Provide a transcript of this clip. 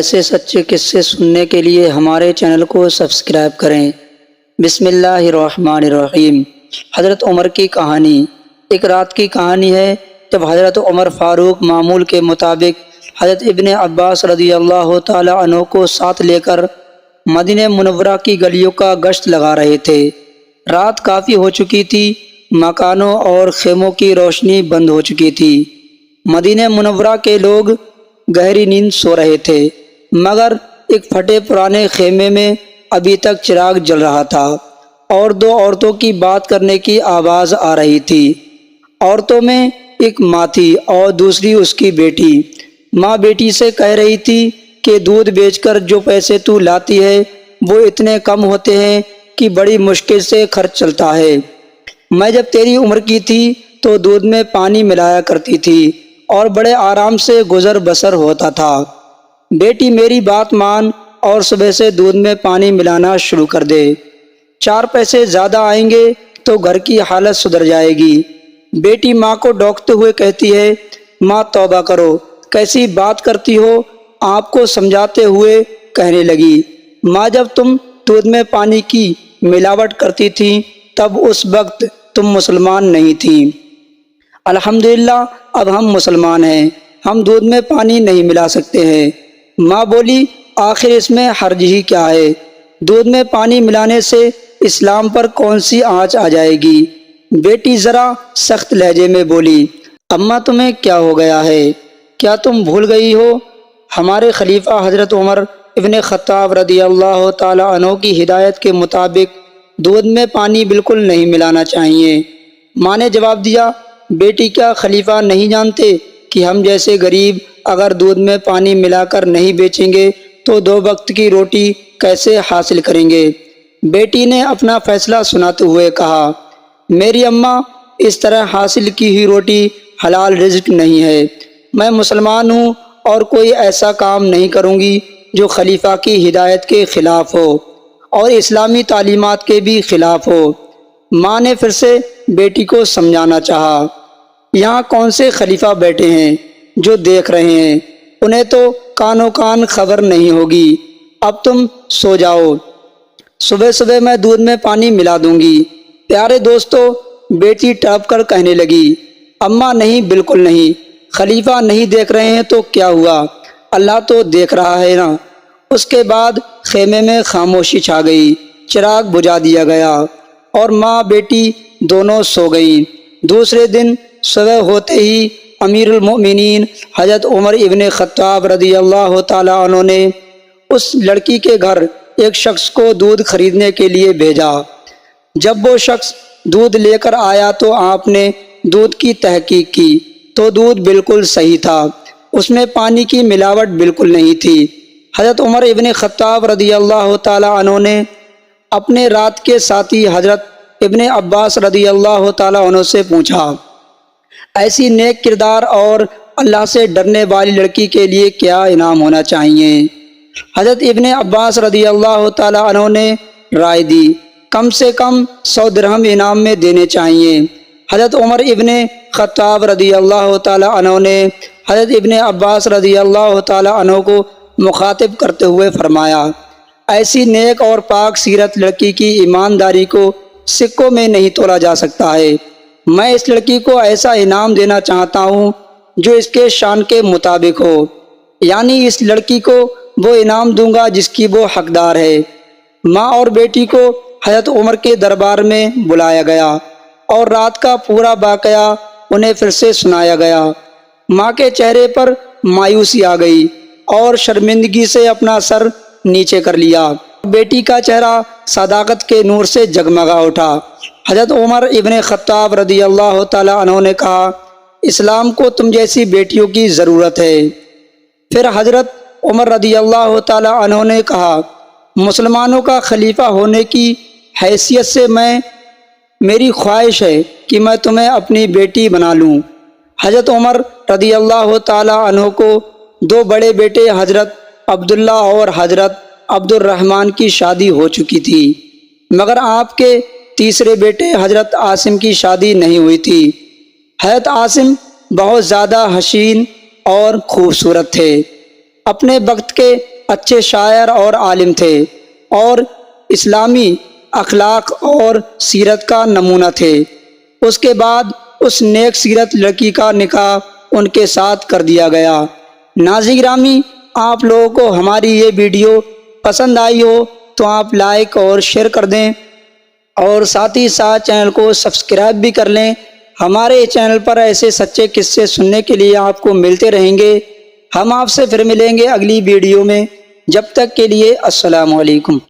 ایسے سچے قصے سننے کے لیے ہمارے چینل کو سبسکرائب کریں۔ بسم اللہ الرحمن الرحیم۔ حضرت عمر کی کہانی۔ ایک رات کی کہانی ہے جب حضرت عمر فاروق معمول کے مطابق حضرت ابن عباس رضی اللہ تعالی عنہ کو ساتھ لے کر مدینہ منورہ کی گلیوں کا گشت لگا رہے تھے۔ رات کافی ہو چکی تھی، مکانوں اور خیموں کی روشنی بند ہو چکی تھی۔ مدینہ منورہ کے لوگ گہری نیند سو رہے تھے، مگر ایک پھٹے پرانے خیمے میں ابھی تک چراغ جل رہا تھا اور دو عورتوں کی بات کرنے کی آواز آ رہی تھی۔ عورتوں میں ایک ماں تھی اور دوسری اس کی بیٹی۔ ماں بیٹی سے کہہ رہی تھی کہ دودھ بیچ کر جو پیسے تو لاتی ہے وہ اتنے کم ہوتے ہیں کہ بڑی مشکل سے خرچ چلتا ہے۔ میں جب تیری عمر کی تھی تو دودھ میں پانی ملایا کرتی تھی اور بڑے آرام سے گزر بسر ہوتا تھا۔ بیٹی میری بات مان اور صبح سے دودھ میں پانی ملانا شروع کر دے، 4 پیسے زیادہ آئیں گے تو گھر کی حالت سدھر جائے گی۔ بیٹی ماں کو ڈانٹتے ہوئے کہتی ہے، ماں توبہ کرو، کیسی بات کرتی ہو؟ آپ کو سمجھاتے ہوئے کہنے لگی، ماں جب تم دودھ میں پانی کی ملاوٹ کرتی تھی تب اس وقت تم مسلمان نہیں تھی۔ الحمدللہ اب ہم مسلمان ہیں، ہم دودھ میں پانی نہیں ملا سکتے ہیں۔ ماں بولی، آخر اس میں حرج ہی کیا ہے؟ دودھ میں پانی ملانے سے اسلام پر کون سی آنچ آ جائے گی؟ بیٹی ذرا سخت لہجے میں بولی، اماں تمہیں کیا ہو گیا ہے؟ کیا تم بھول گئی ہو ہمارے خلیفہ حضرت عمر ابن خطاب رضی اللہ تعالی عنہ کی ہدایت کے مطابق دودھ میں پانی بالکل نہیں ملانا چاہیے۔ ماں نے جواب دیا، بیٹی کیا خلیفہ نہیں جانتے کہ ہم جیسے غریب اگر دودھ میں پانی ملا کر نہیں بیچیں گے تو 2 وقت کی روٹی کیسے حاصل کریں گے؟ بیٹی نے اپنا فیصلہ سناتے ہوئے کہا، میری اماں، اس طرح حاصل کی ہوئی روٹی حلال رزق نہیں ہے۔ میں مسلمان ہوں اور کوئی ایسا کام نہیں کروں گی جو خلیفہ کی ہدایت کے خلاف ہو اور اسلامی تعلیمات کے بھی خلاف ہو۔ ماں نے پھر سے بیٹی کو سمجھانا چاہا، یہاں کون سے خلیفہ بیٹھے ہیں جو دیکھ رہے ہیں؟ انہیں تو کانوں کان خبر نہیں ہوگی۔ اب تم سو جاؤ، صبح صبح میں دودھ میں پانی ملا دوں گی۔ پیارے دوستو، بیٹی ٹاپ کر کہنے لگی، اماں نہیں، بالکل نہیں، خلیفہ نہیں دیکھ رہے ہیں تو کیا ہوا، اللہ تو دیکھ رہا ہے نا۔ اس کے بعد خیمے میں خاموشی چھا گئی، چراغ بجھا دیا گیا اور ماں بیٹی دونوں سو گئیں۔ دوسرے دن صبح ہوتے ہی امیر المؤمنین حضرت عمر ابن خطاب رضی اللہ تعالی عنہ نے اس لڑکی کے گھر ایک شخص کو دودھ خریدنے کے لیے بھیجا۔ جب وہ شخص دودھ لے کر آیا تو آپ نے دودھ کی تحقیق کی تو دودھ بالکل صحیح تھا، اس میں پانی کی ملاوٹ بالکل نہیں تھی۔ حضرت عمر ابن خطاب رضی اللہ تعالی عنہ نے اپنے رات کے ساتھی حضرت ابن عباس رضی اللہ تعالی عنہ سے پوچھا، ایسی نیک کردار اور اللہ سے ڈرنے والی لڑکی کے لیے کیا انعام ہونا چاہیے؟ حضرت ابن عباس رضی اللہ تعالی عنہ نے رائے دی، کم سے کم 100 درہم انعام میں دینے چاہیے۔ حضرت عمر ابن خطاب رضی اللہ تعالی عنہ نے حضرت ابن عباس رضی اللہ تعالی عنہ کو مخاطب کرتے ہوئے فرمایا، ایسی نیک اور پاک سیرت لڑکی کی ایمانداری کو سکوں میں نہیں تولا جا سکتا ہے۔ میں اس لڑکی کو ایسا انعام دینا چاہتا ہوں جو اس کے شان کے مطابق ہو، یعنی اس لڑکی کو وہ انعام دوں گا جس کی وہ حقدار ہے۔ ماں اور بیٹی کو حضرت عمر کے دربار میں بلایا گیا اور رات کا پورا واقعہ انہیں پھر سے سنایا گیا۔ ماں کے چہرے پر مایوسی آ گئی اور شرمندگی سے اپنا سر نیچے کر لیا۔ بیٹی کا چہرہ صداقت کے نور سے جگمگا اٹھا۔ حضرت عمر ابن خطاب رضی اللہ تعالی عنہ نے کہا، اسلام کو تم جیسی بیٹیوں کی ضرورت ہے۔ پھر حضرت عمر رضی اللہ تعالی عنہ نے کہا، مسلمانوں کا خلیفہ ہونے کی حیثیت سے میری خواہش ہے کہ میں تمہیں اپنی بیٹی بنا لوں۔ حضرت عمر رضی اللہ تعالی عنہ کو 2 بڑے بیٹے حضرت عبداللہ اور حضرت عبد الرحمن کی شادی ہو چکی تھی، مگر آپ کے تیسرے بیٹے حضرت عاصم کی شادی نہیں ہوئی تھی۔ حضرت عاصم بہت زیادہ حسین اور خوبصورت تھے۔ اپنے وقت کے اچھے شاعر اور عالم تھے اور اسلامی اخلاق اور سیرت کا نمونہ تھے۔ اس کے بعد اس نیک سیرت لڑکی کا نکاح ان کے ساتھ کر دیا گیا۔ ناظرین گرامی، آپ لوگوں کو ہماری یہ ویڈیو پسند آئی ہو تو آپ لائک اور شیئر کر دیں اور ساتھ ہی ساتھ چینل کو سبسکرائب بھی کر لیں۔ ہمارے چینل پر ایسے سچے قصے سننے کے لیے آپ کو ملتے رہیں گے۔ ہم آپ سے پھر ملیں گے اگلی ویڈیو میں۔ جب تک کے لیے السلام علیکم۔